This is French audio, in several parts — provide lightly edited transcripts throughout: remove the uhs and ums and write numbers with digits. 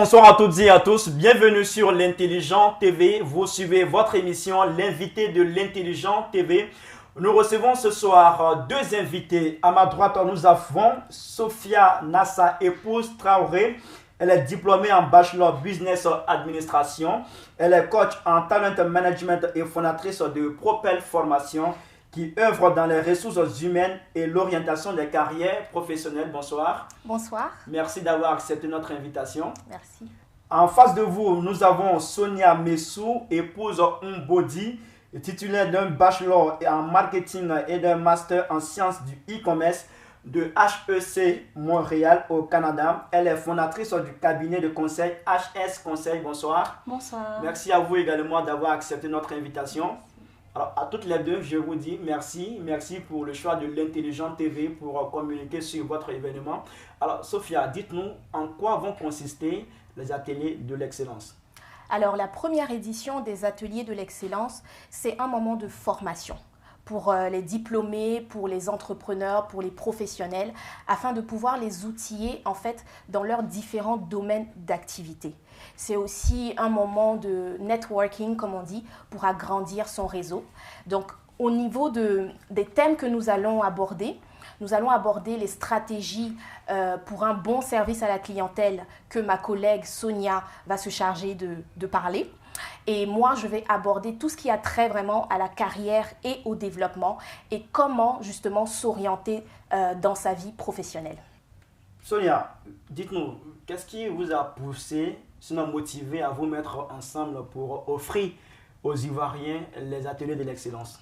Bonsoir à toutes et à tous, bienvenue sur l'Intelligent TV. Vous suivez votre émission, l'invité de l'Intelligent TV. Nous recevons ce soir deux invités. À ma droite, nous avons Sophia Nassa, épouse Traoré. Elle est diplômée en Bachelor Business Administration. Elle est coach en Talent Management et fondatrice de Propel Formation qui œuvre dans les ressources humaines et l'orientation des carrières professionnelles. Bonsoir. Bonsoir. Merci d'avoir accepté notre invitation. Merci. En face de vous, nous avons Sonia Messou, épouse Mbodi, titulaire d'un bachelor en marketing et d'un master en sciences du e-commerce de HEC Montréal au Canada. Elle est fondatrice du cabinet de conseil HS Conseil. Bonsoir. Bonsoir. Merci à vous également d'avoir accepté notre invitation. Alors, à toutes les deux, je vous dis merci. Merci pour le choix de l'Intelligent TV pour communiquer sur votre événement. Alors, Sophia, dites-nous en quoi vont consister les ateliers de l'excellence. Alors, la première édition des ateliers de l'excellence, c'est un moment de formation pour les diplômés, pour les entrepreneurs, pour les professionnels, afin de pouvoir les outiller en fait dans leurs différents domaines d'activité. C'est aussi un moment de networking, comme on dit, pour agrandir son réseau. Donc, au niveau des thèmes que nous allons aborder les stratégies pour un bon service à la clientèle que ma collègue Sonia va se charger de parler. Et moi, je vais aborder tout ce qui a trait vraiment à la carrière et au développement et comment justement s'orienter dans sa vie professionnelle. Sonia, dites-nous, qu'est-ce qui vous a poussé, sinon motivé à vous mettre ensemble pour offrir aux Ivoiriens les ateliers de l'excellence?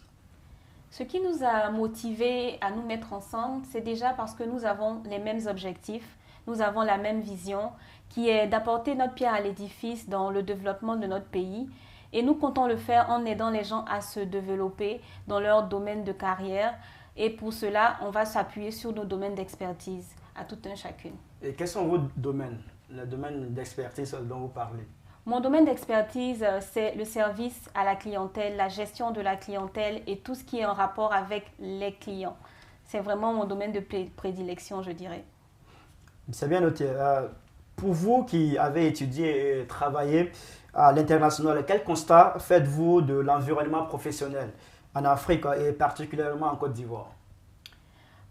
Ce qui nous a motivés à nous mettre ensemble, c'est déjà parce que nous avons les mêmes objectifs, nous avons la même vision, qui est d'apporter notre pierre à l'édifice dans le développement de notre pays. Et nous comptons le faire en aidant les gens à se développer dans leur domaine de carrière. Et pour cela, on va s'appuyer sur nos domaines d'expertise, à tout un chacune. Et quels sont vos domaines, les domaines d'expertise dont vous parlez? Mon domaine d'expertise, c'est le service à la clientèle, la gestion de la clientèle et tout ce qui est en rapport avec les clients. C'est vraiment mon domaine de prédilection, je dirais. C'est bien noté. Pour vous qui avez étudié et travaillé à l'international, quel constat faites-vous de l'environnement professionnel en Afrique et particulièrement en Côte d'Ivoire?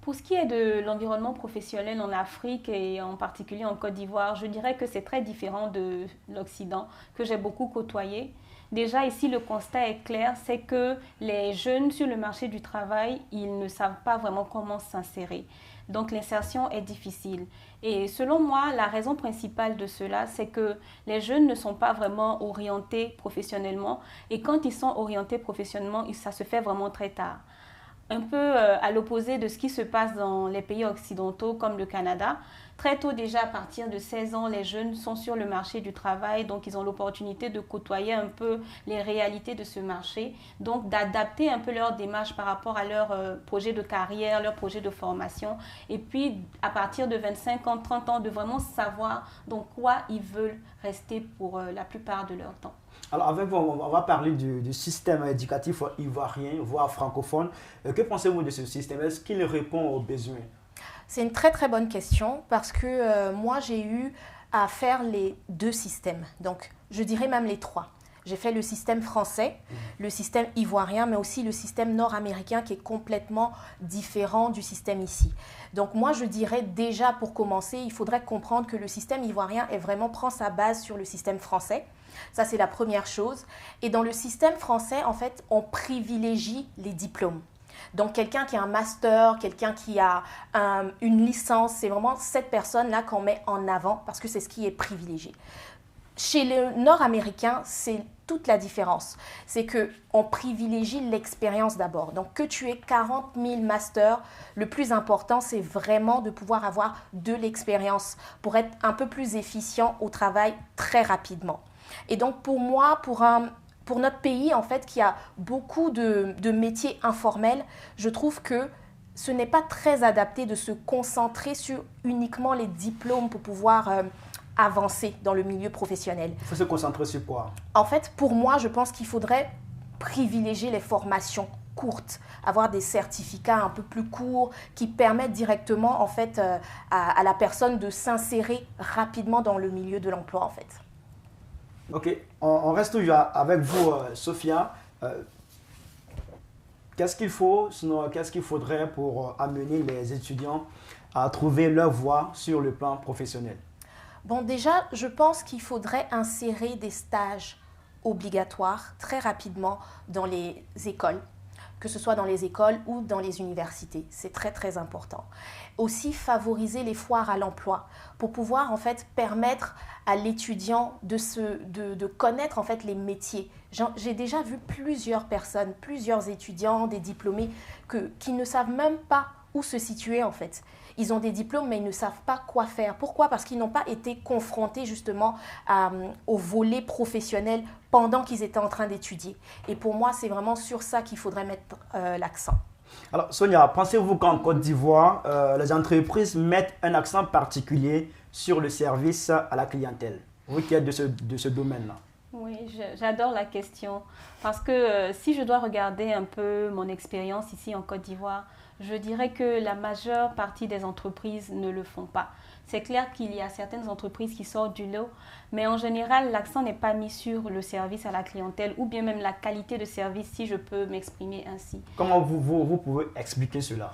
Pour ce qui est de l'environnement professionnel en Afrique et en particulier en Côte d'Ivoire, je dirais que c'est très différent de l'Occident, que j'ai beaucoup côtoyé. Déjà ici, le constat est clair, c'est que les jeunes sur le marché du travail, ils ne savent pas vraiment comment s'insérer. Donc l'insertion est difficile. Et selon moi, la raison principale de cela, c'est que les jeunes ne sont pas vraiment orientés professionnellement. Et quand ils sont orientés professionnellement, ça se fait vraiment très tard. Un peu à l'opposé de ce qui se passe dans les pays occidentaux comme le Canada. Très tôt déjà, à partir de 16 ans, les jeunes sont sur le marché du travail, donc ils ont l'opportunité de côtoyer un peu les réalités de ce marché, donc d'adapter un peu leur démarche par rapport à leur projet de carrière, leur projet de formation, et puis à partir de 25 ans, 30 ans, de vraiment savoir dans quoi ils veulent rester pour la plupart de leur temps. Alors avec vous, on va parler du système éducatif ivoirien, voire francophone. Que pensez-vous de ce système? Est-ce qu'il répond aux besoins? C'est une très très bonne question parce que moi j'ai eu à faire les deux systèmes, donc je dirais même les trois. J'ai fait le système français, le système ivoirien, mais aussi le système nord-américain qui est complètement différent du système ici. Donc moi je dirais déjà pour commencer, il faudrait comprendre que le système ivoirien prend sa base sur le système français. Ça c'est la première chose. Et dans le système français, en fait, on privilégie les diplômes. Donc, quelqu'un qui a un master, quelqu'un qui a une licence, c'est vraiment cette personne-là qu'on met en avant parce que c'est ce qui est privilégié. Chez les Nord-Américains, c'est toute la différence. C'est qu'on privilégie l'expérience d'abord. Donc, que tu aies 40 000 masters, le plus important, c'est vraiment de pouvoir avoir de l'expérience pour être un peu plus efficient au travail très rapidement. Et donc, pour moi, pour notre pays, en fait, qui a beaucoup de métiers informels, je trouve que ce n'est pas très adapté de se concentrer sur uniquement les diplômes pour pouvoir avancer dans le milieu professionnel. Il faut se concentrer sur quoi? En fait, pour moi, je pense qu'il faudrait privilégier les formations courtes, avoir des certificats un peu plus courts qui permettent directement en fait à la personne de s'insérer rapidement dans le milieu de l'emploi en fait. Ok, on reste toujours avec vous, Sophia. Qu'est-ce qu'il faut, sinon qu'est-ce qu'il faudrait pour amener les étudiants à trouver leur voie sur le plan professionnel? Bon, déjà, je pense qu'il faudrait insérer des stages obligatoires très rapidement dans les écoles, que ce soit dans les écoles ou dans les universités. C'est très, très important. Aussi, favoriser les foires à l'emploi pour pouvoir en fait permettre à l'étudiant de connaître en fait les métiers. J'ai déjà vu plusieurs personnes, plusieurs étudiants, des diplômés qui ne savent même pas où se situer en fait. Ils ont des diplômes mais ils ne savent pas quoi faire. Pourquoi? Parce qu'ils n'ont pas été confrontés justement au volet professionnel pendant qu'ils étaient en train d'étudier. Et pour moi, c'est vraiment sur ça qu'il faudrait mettre l'accent. Alors Sonia, pensez-vous qu'en Côte d'Ivoire, les entreprises mettent un accent particulier sur le service à la clientèle? Vous qui êtes de ce domaine-là. Oui, j'adore la question parce que si je dois regarder un peu mon expérience ici en Côte d'Ivoire, je dirais que la majeure partie des entreprises ne le font pas. C'est clair qu'il y a certaines entreprises qui sortent du lot, mais en général, l'accent n'est pas mis sur le service à la clientèle ou bien même la qualité de service, si je peux m'exprimer ainsi. Comment vous pouvez expliquer cela?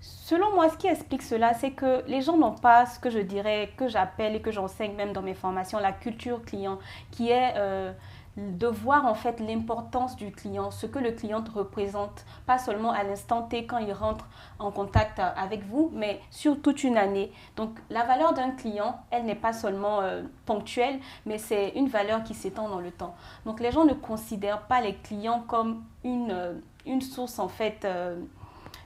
Selon moi, ce qui explique cela, c'est que les gens n'ont pas ce que je dirais, que j'appelle et que j'enseigne même dans mes formations, la culture client, qui est de voir en fait l'importance du client, ce que le client représente, pas seulement à l'instant T quand il rentre en contact avec vous, mais sur toute une année. Donc la valeur d'un client, elle n'est pas seulement ponctuelle, mais c'est une valeur qui s'étend dans le temps. Donc les gens ne considèrent pas les clients comme une source en fait,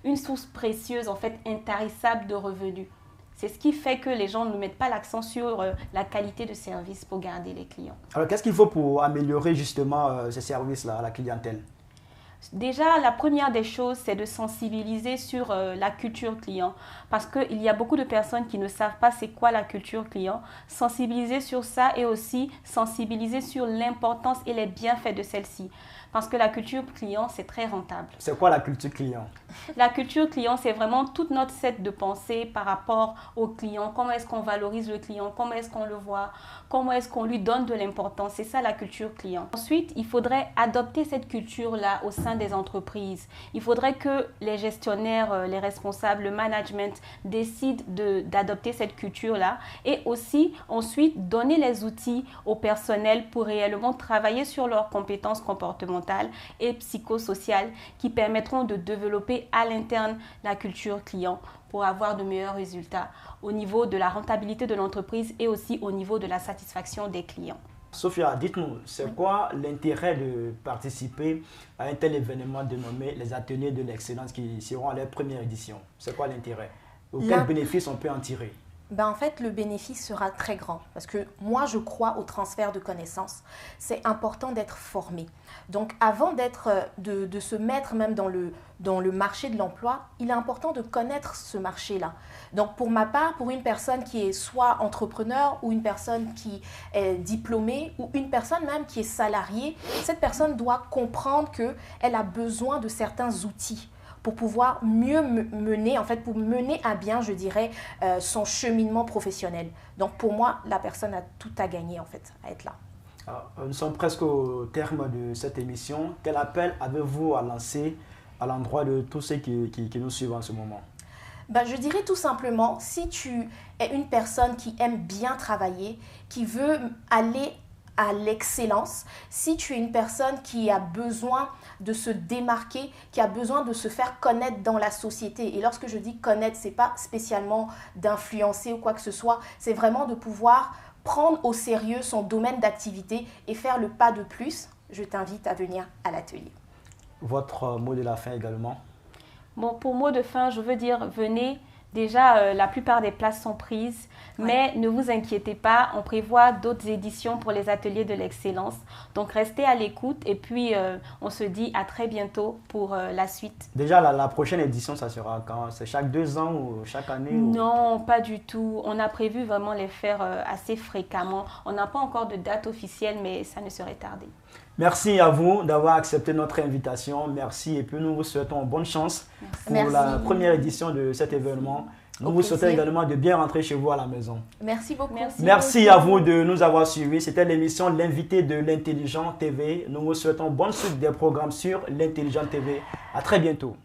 une source précieuse en fait intarissable de revenus. C'est ce qui fait que les gens ne mettent pas l'accent sur la qualité de service pour garder les clients. Alors, qu'est-ce qu'il faut pour améliorer justement ces services-là à la clientèle? Déjà, la première des choses, c'est de sensibiliser sur la culture client. Parce qu'il y a beaucoup de personnes qui ne savent pas c'est quoi la culture client. Sensibiliser sur ça et aussi sensibiliser sur l'importance et les bienfaits de celle-ci. Parce que la culture client, c'est très rentable. C'est quoi la culture client? La culture client, c'est vraiment toute notre set de pensée par rapport au client. Comment est-ce qu'on valorise le client? Comment est-ce qu'on le voit? Comment est-ce qu'on lui donne de l'importance? C'est ça la culture client. Ensuite, il faudrait adopter cette culture-là au sein des entreprises. Il faudrait que les gestionnaires, les responsables, le management décident d'adopter cette culture-là et aussi ensuite donner les outils au personnel pour réellement travailler sur leurs compétences comportementales et psychosociales qui permettront de développer à l'interne la culture client pour avoir de meilleurs résultats au niveau de la rentabilité de l'entreprise et aussi au niveau de la satisfaction des clients. Sophia, dites-nous, c'est quoi l'intérêt de participer à un tel événement dénommé les ateliers de l'excellence qui seront à leur première édition? C'est quoi l'intérêt? Quel bénéfice on peut en tirer? Ben en fait, le bénéfice sera très grand parce que moi, je crois au transfert de connaissances. C'est important d'être formé. Donc, avant de se mettre même dans le marché de l'emploi, il est important de connaître ce marché-là. Donc, pour ma part, pour une personne qui est soit entrepreneur ou une personne qui est diplômée ou une personne même qui est salariée, cette personne doit comprendre qu'elle a besoin de certains outils pour pouvoir mieux mener, en fait, pour mener à bien, je dirais, son cheminement professionnel. Donc, pour moi, la personne a tout à gagner, en fait, à être là. Alors, nous sommes presque au terme de cette émission. Quel appel avez-vous à lancer à l'endroit de tous ceux qui nous suivent en ce moment? Ben, je dirais tout simplement, si tu es une personne qui aime bien travailler, qui veut aller à l'excellence, si tu es une personne qui a besoin de se démarquer, qui a besoin de se faire connaître dans la société, et lorsque je dis connaître, ce n'est pas spécialement d'influencer ou quoi que ce soit, c'est vraiment de pouvoir prendre au sérieux son domaine d'activité et faire le pas de plus, je t'invite à venir à l'atelier. Votre mot de la fin également? Bon, pour mot de fin, je veux dire, venez, Déjà, la plupart des places sont prises, mais ne vous inquiétez pas, on prévoit d'autres éditions pour les ateliers de l'excellence. Donc, restez à l'écoute et puis on se dit à très bientôt pour la suite. Déjà, la prochaine édition, ça sera quand? C'est chaque 2 ans ou chaque année? Non, pas du tout. On a prévu vraiment les faire assez fréquemment. On n'a pas encore de date officielle, mais ça ne serait tardé. Merci à vous d'avoir accepté notre invitation. Merci et puis nous vous souhaitons bonne chance pour la première édition de cet événement. Nous vous souhaitons également de bien rentrer chez vous à la maison. Merci beaucoup. Merci à vous de nous avoir suivis. C'était l'émission L'invité de l'Intelligent TV. Nous vous souhaitons bonne suite des programmes sur l'Intelligent TV. À très bientôt.